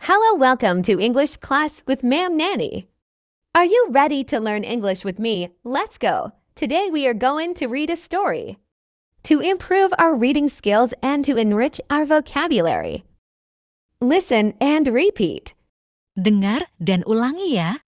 Hello, welcome to English class with Ma'am Nanny. Are you ready to learn English with me? Let's go. Today we are going to read a story to improve our reading skills and to enrich our vocabulary. Listen and repeat. Dengar dan ulangi ya.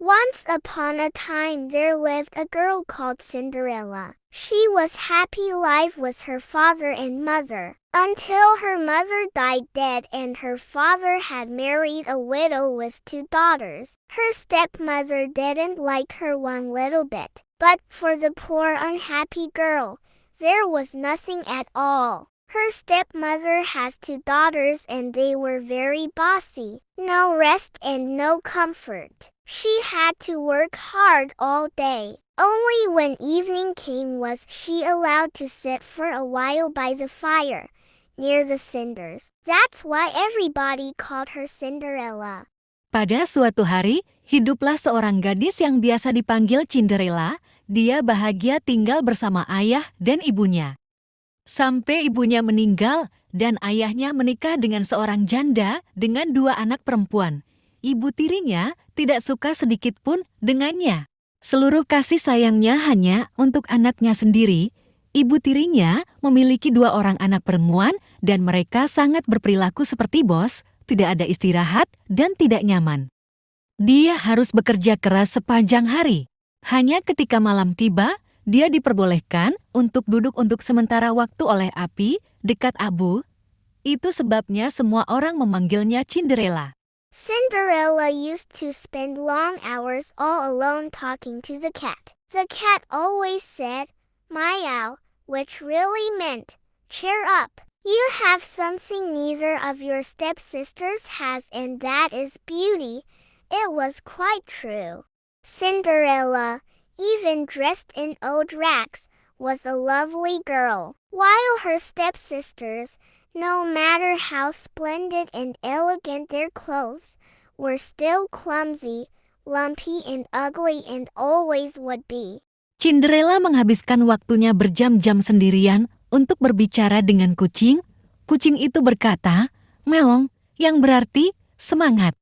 Once upon a time there lived a girl called Cinderella. She was happy life with her father and mother, until her mother died dead and her father had married a widow with 2 daughters. Her stepmother didn't like her one little bit, but for the poor unhappy girl, there was nothing at all. Her stepmother has 2 daughters and they were very bossy. No rest and no comfort. She had to work hard all day. Only when evening came was she allowed to sit for a while by the fire, near the cinders. That's why everybody called her Cinderella. Pada suatu hari, hiduplah seorang gadis yang biasa dipanggil Cinderella. Dia bahagia tinggal bersama ayah dan ibunya. Sampai ibunya meninggal dan ayahnya menikah dengan seorang janda dengan 2 anak perempuan. Ibu tirinya tidak suka sedikit pun dengannya. Seluruh kasih sayangnya hanya untuk anaknya sendiri. Ibu tirinya memiliki 2 orang anak perempuan dan mereka sangat berperilaku seperti bos, tidak ada istirahat dan tidak nyaman. Dia harus bekerja keras sepanjang hari. Hanya ketika malam tiba, dia diperbolehkan untuk duduk untuk sementara waktu oleh api dekat abu. Itu sebabnya semua orang memanggilnya Cinderella. Cinderella used to spend long hours all alone talking to the cat. The cat always said, "Meow," which really meant, "Cheer up. You have something neither of your stepsisters has, and that is beauty." It was quite true. Cinderella, even dressed in old rags, was a lovely girl, while her stepsisters, no matter how splendid and elegant their clothes, were still clumsy, lumpy and ugly and always would be. Cinderella menghabiskan waktunya berjam-jam sendirian untuk berbicara dengan kucing. Kucing itu berkata, "Meong," yang berarti semangat.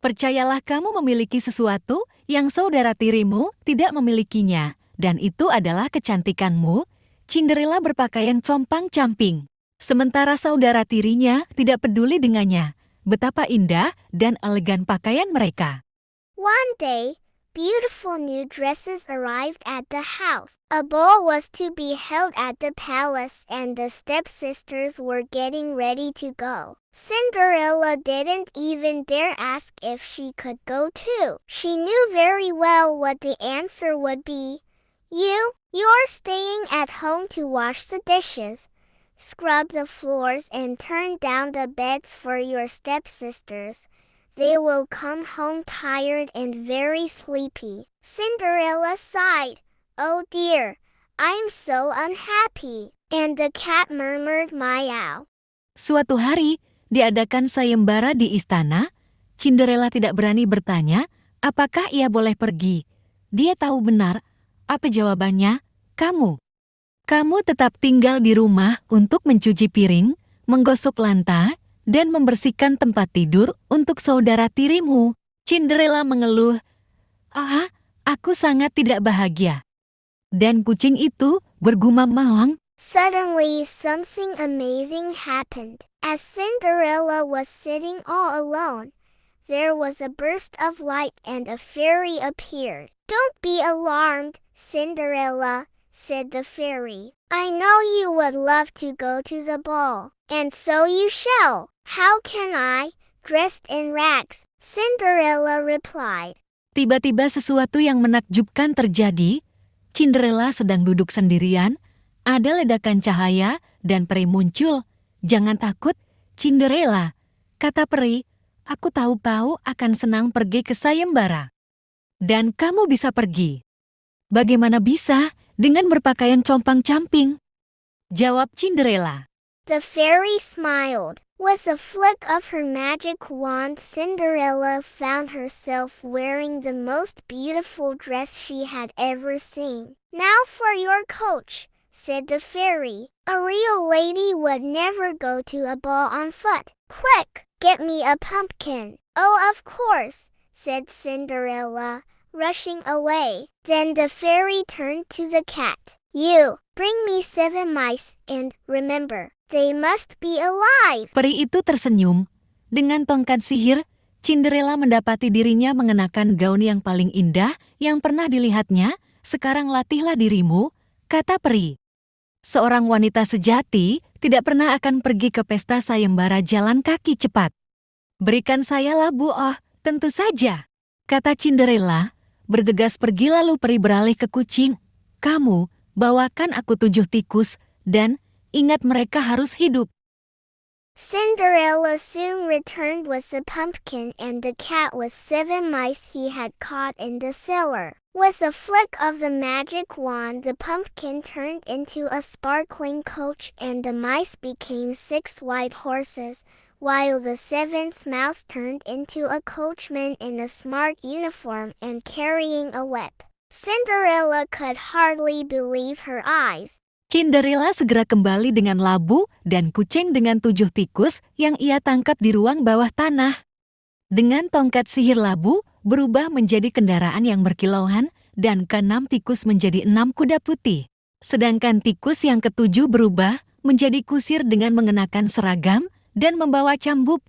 Percayalah kamu memiliki sesuatu yang saudara tirimu tidak memilikinya, dan itu adalah kecantikanmu. Cinderella berpakaian compang-camping. Sementara saudara tirinya tidak peduli dengannya. Betapa indah dan elegan pakaian mereka. One day, beautiful new dresses arrived at the house. A ball was to be held at the palace and the stepsisters were getting ready to go. Cinderella didn't even dare ask if she could go too. She knew very well what the answer would be. You're staying at home to wash the dishes, scrub the floors and turn down the beds for your stepsisters. They will come home tired and very sleepy. Cinderella sighed. "Oh dear, I'm so unhappy." And the cat murmured meow. Suatu hari, diadakan sayembara di istana. Cinderella tidak berani bertanya, apakah ia boleh pergi. Dia tahu benar, apa jawabannya? Kamu. Kamu tetap tinggal di rumah untuk mencuci piring, menggosok lantai, dan membersihkan tempat tidur untuk saudara tirimu. Cinderella mengeluh, aku sangat tidak bahagia. Dan kucing itu bergumam malang. Suddenly, something amazing happened. As Cinderella was sitting all alone, there was a burst of light and a fairy appeared. "Don't be alarmed, Cinderella," said the fairy. "I know you would love to go to the ball, and so you shall." "How can I, dressed in rags?" Cinderella replied. Tiba-tiba sesuatu yang menakjubkan terjadi. Cinderella sedang duduk sendirian, ada ledakan cahaya dan peri muncul. "Jangan takut, Cinderella," kata peri. "Aku tahu-tahu akan senang pergi ke sayembara. Dan kamu bisa pergi." "Bagaimana bisa dengan berpakaian compang-camping?" jawab Cinderella. The fairy smiled. With a flick of her magic wand, Cinderella found herself wearing the most beautiful dress she had ever seen. "Now for your coach," said the fairy. "A real lady would never go to a ball on foot. Quick, get me a pumpkin." "Oh, of course," said Cinderella, rushing away. Then the fairy turned to the cat. "You, bring me 7 mice, and remember, they must be alive." Peri itu tersenyum. Dengan tongkat sihir, Cinderella mendapati dirinya mengenakan gaun yang paling indah yang pernah dilihatnya. "Sekarang latihlah dirimu," kata peri. Seorang wanita sejati tidak pernah akan pergi ke pesta sayembara jalan kaki cepat. "Berikan saya labu." "Oh, tentu saja," kata Cinderella. Bergegas pergi lalu peri beralih ke kucing. "Kamu, bawakan aku 7 tikus, dan ingat mereka harus hidup." Cinderella soon returned with a pumpkin and the cat with 7 mice he had caught in the cellar. With a flick of the magic wand, the pumpkin turned into a sparkling coach and the mice became 6 white horses, while the 7th mouse turned into a coachman in a smart uniform and carrying a whip. Cinderella could hardly believe her eyes. Cinderella segera kembali dengan labu dan kucing dengan 7 tikus yang ia tangkap di ruang bawah tanah. Dengan tongkat sihir labu berubah menjadi kendaraan yang berkilauan dan ke-6 tikus menjadi 6 kuda putih. Sedangkan tikus yang ke-7 berubah menjadi kusir dengan mengenakan seragam dan membawa cambuk.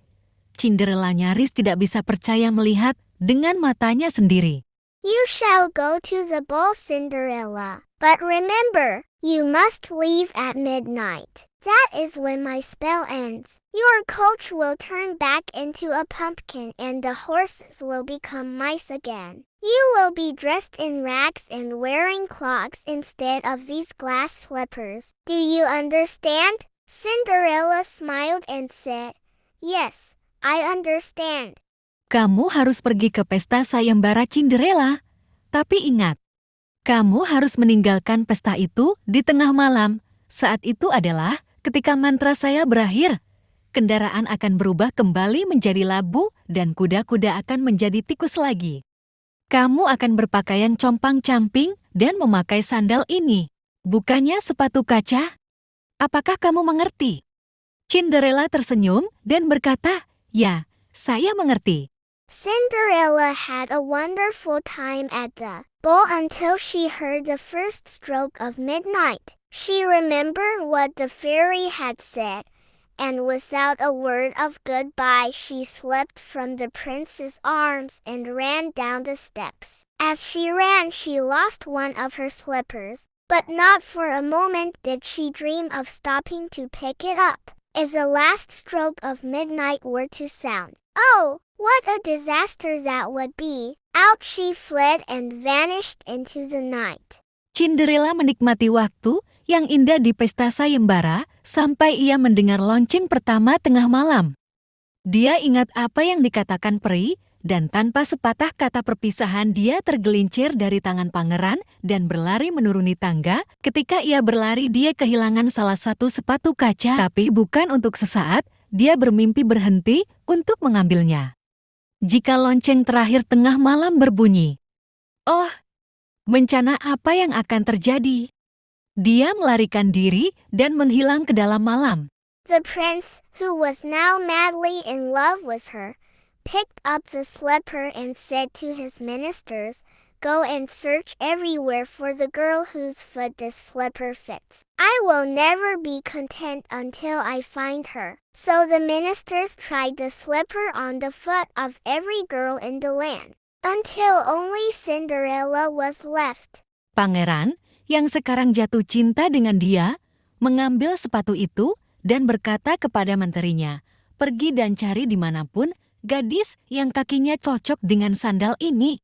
Cinderella nyaris tidak bisa percaya melihat dengan matanya sendiri. "You shall go to the ball, Cinderella. But remember, you must leave at midnight. That is when my spell ends. Your coach will turn back into a pumpkin and the horses will become mice again. You will be dressed in rags and wearing clogs instead of these glass slippers. Do you understand?" Cinderella smiled and said, "Yes, I understand." Kamu harus pergi ke pesta sayembara Cinderella. Tapi ingat, kamu harus meninggalkan pesta itu di tengah malam. Saat itu adalah ketika mantra saya berakhir. Kendaraan akan berubah kembali menjadi labu dan kuda-kuda akan menjadi tikus lagi. Kamu akan berpakaian compang-camping dan memakai sandal ini, bukannya sepatu kaca. Apakah kamu mengerti? Cinderella tersenyum dan berkata, "Ya, saya mengerti." Cinderella had a wonderful time at the ball until she heard the first stroke of midnight. She remembered what the fairy had said, and without a word of goodbye she slipped from the prince's arms and ran down the steps. As she ran, she lost one of her slippers, but not for a moment did she dream of stopping to pick it up. If the last stroke of midnight were to sound, oh, what a disaster that would be! Out she fled and vanished into the night. Cinderella menikmati waktu yang indah di pesta sayembara sampai ia mendengar lonceng pertama tengah malam. Dia ingat apa yang dikatakan peri, dan tanpa sepatah kata perpisahan dia tergelincir dari tangan pangeran dan berlari menuruni tangga. Ketika ia berlari, dia kehilangan salah satu sepatu kaca, tapi bukan untuk sesaat, dia bermimpi berhenti untuk mengambilnya. Jika lonceng terakhir tengah malam berbunyi, oh, bencana apa yang akan terjadi? Dia melarikan diri dan menghilang ke dalam malam. The prince, who was now madly in love with her, picked up the slipper and said to his ministers, "Go and search everywhere for the girl whose foot this slipper fits. I will never be content until I find her." So the ministers tried the slipper on the foot of every girl in the land, until only Cinderella was left. Pangeran, yang sekarang jatuh cinta dengan dia, mengambil sepatu itu dan berkata kepada menterinya, "Pergi dan cari dimanapun gadis yang kakinya cocok dengan sandal ini.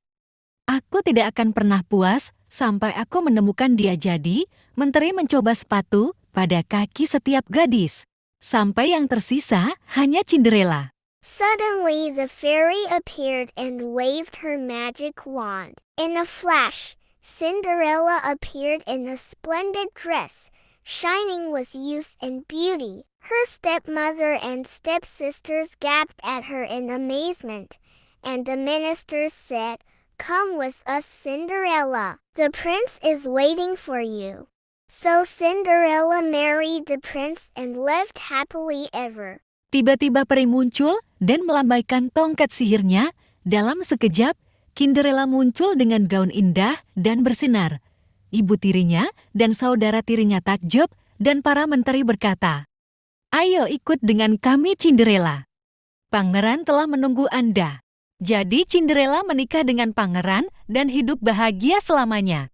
Aku tidak akan pernah puas sampai aku menemukan dia." Jadi, menteri mencoba sepatu pada kaki setiap gadis, sampai yang tersisa hanya Cinderella. Suddenly the fairy appeared and waved her magic wand. In a flash, Cinderella appeared in a splendid dress, shining with youth and beauty. Her stepmother and stepsisters gaped at her in amazement, and the ministers said, "Come with us, Cinderella. The prince is waiting for you." So Cinderella married the prince and lived happily ever. Tiba-tiba peri muncul dan melambaikan tongkat sihirnya. Dalam sekejap, Cinderella muncul dengan gaun indah dan bersinar. Ibu tirinya dan saudara tirinya takjub dan para menteri berkata, "Ayo ikut dengan kami Cinderella. Pangeran telah menunggu Anda." Jadi Cinderella menikah dengan pangeran dan hidup bahagia selamanya.